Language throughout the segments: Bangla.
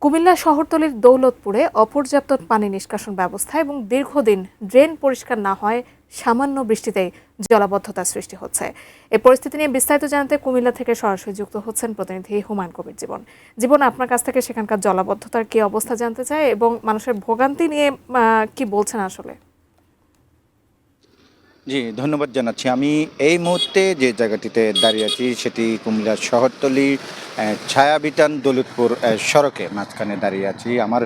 কুমিল্লা শহরতলির দৌলতপুরে অপর্যাপ্ত পানি নিষ্কাশন ব্যবস্থা এবং দীর্ঘদিন ড্রেন পরিষ্কার না হয় সামান্য বৃষ্টিতেই জলাবদ্ধতার সৃষ্টি হচ্ছে। এই পরিস্থিতি নিয়ে বিস্তারিত জানতে কুমিল্লা থেকে সরাসরি যুক্ত হচ্ছেন প্রতিনিধি হুমায়ুন কবির জীবন। জীবন, আপনার কাছ থেকে সেখানকার জলাবদ্ধতার কি অবস্থা জানতে চাই এবং মানুষের ভোগান্তি নিয়ে কি বলছেন আসলে? জি, ধন্যবাদ জানাচ্ছি। আমি এই মুহূর্তে যে জায়গাটিতে দাঁড়িয়ে আছি সেটি কুমিল্লা শহরতলি ছায়াবিতান দৌলতপুর সড়কে মাঝখানে দাঁড়িয়ে আছি। আমার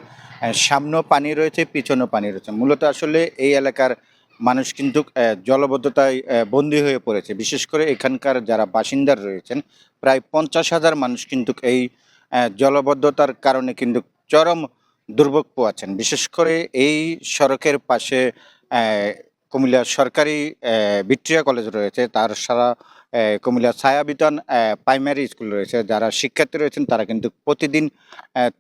সামনেও পানি রয়েছে, পিছনেও পানি রয়েছে। মূলত আসলে এই এলাকার মানুষ কিন্তু জলাবদ্ধতায় বন্দী হয়ে পড়েছে। বিশেষ করে এখানকার যারা বাসিন্দার রয়েছেন, প্রায় ৫০,০০০ মানুষ কিন্তু এই জলাবদ্ধতার কারণে কিন্তু চরম দুর্ভোগ পোয়াচ্ছেন। বিশেষ করে এই সড়কের পাশে অ্যা কুমিল্লা সরকারি ভিক্টোরিয়া কলেজ রয়েছে, তার সারা কুমিল্লা ছায়াবিতান প্রাইমারি স্কুল রয়েছে। যারা শিক্ষার্থী রয়েছেন তারা কিন্তু প্রতিদিন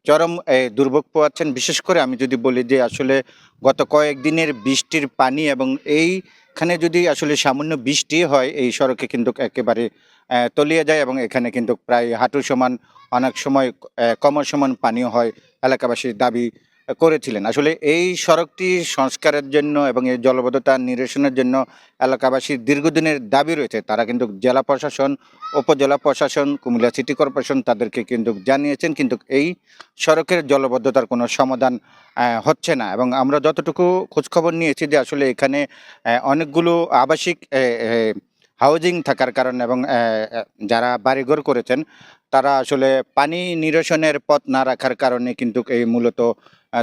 চরম দুর্ভোগ পোয়াচ্ছেন। বিশেষ করে আমি যদি বলি যে আসলে গত কয়েকদিনের বৃষ্টির পানি এবং এইখানে যদি আসলে সামান্য বৃষ্টি হয় এই সড়কে কিন্তু একেবারে তলিয়ে যায় এবং এখানে কিন্তু প্রায় হাঁটু সমান, অনেক সময় কোমর সমান পানিও হয়। এলাকাবাসীর দাবি করেছিলেন। আসলে এই সড়কটি সংস্কারের জন্য এবং এই জলাবদ্ধতা নিরসনের জন্য এলাকাবাসীর দীর্ঘদিনের দাবি রয়েছে। তারা কিন্তু জেলা প্রশাসন, উপজেলা প্রশাসন, কুমিল্লা সিটি কর্পোরেশন তাদেরকে কিন্তু জানিয়েছেন, কিন্তু এই সড়কের জলাবদ্ধতার কোনো সমাধান হচ্ছে না। এবং আমরা যতটুকু খোঁজখবর নিয়েছি যে আসলে এখানে অনেকগুলো আবাসিক হাউজিং থাকার কারণে এবং যারা বাড়িঘর করেছেন তারা আসলে পানি নিরসনের পথ না রাখার কারণে কিন্তু এই মূলত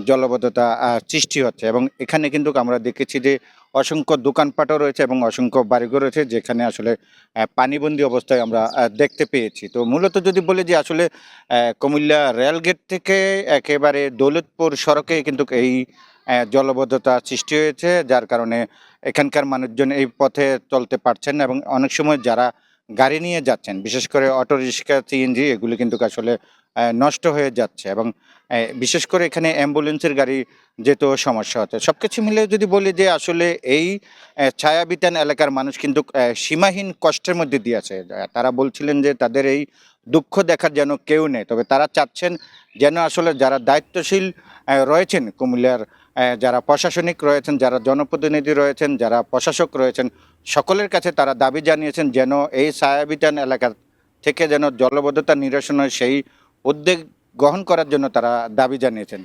জলাবদ্ধতা সৃষ্টি হচ্ছে। এবং এখানে কিন্তু আমরা দেখেছি যে অসংখ্য দোকানপাটও রয়েছে এবং অসংখ্য বাড়িঘর রয়েছে যেখানে আসলে পানিবন্দী অবস্থায় আমরা দেখতে পেয়েছি। তো মূলত যদি বলি যে আসলে কুমিল্লা রেলগেট থেকে একেবারে দৌলতপুর সড়কে কিন্তু এই জলাবদ্ধতা সৃষ্টি হয়েছে, যার কারণে এখানকার মানুষজন এই পথে চলতে পারছেন না এবং অনেক সময় যারা গাড়ি নিয়ে যাচ্ছেন, বিশেষ করে অটোরিক্সা, সিএনজি এগুলো কিন্তু আসলে নষ্ট হয়ে যাচ্ছে এবং বিশেষ করে এখানে অ্যাম্বুলেন্সের গাড়ি যেতেও সমস্যা হচ্ছে। সবকিছু মিলে যদি বলি যে আসলে এই ছায়াবিতান এলাকার মানুষ কিন্তু সীমাহীন কষ্টের মধ্যে দিয়ে আছে। তারা বলছিলেন যে তাদের এই দুঃখ দেখার যেন কেউ নেই। তবে তারা চাচ্ছেন যেন আসলে যারা দায়িত্বশীল রয়েছেন কুমিল্লার, যারা প্রশাসনিক রয়েছেন, যারা জনপ্রতিনিধি রয়েছেন, যারা প্রশাসক রয়েছেন, সকলের কাছে তারা দাবি জানিয়েছেন যেন এই ছায়াবিতান এলাকা থেকে যেন জলাবদ্ধতা নিরসনের সেই উদ্যোগ গ্রহণ করার জন্য তারা দাবি জানিয়েছেন।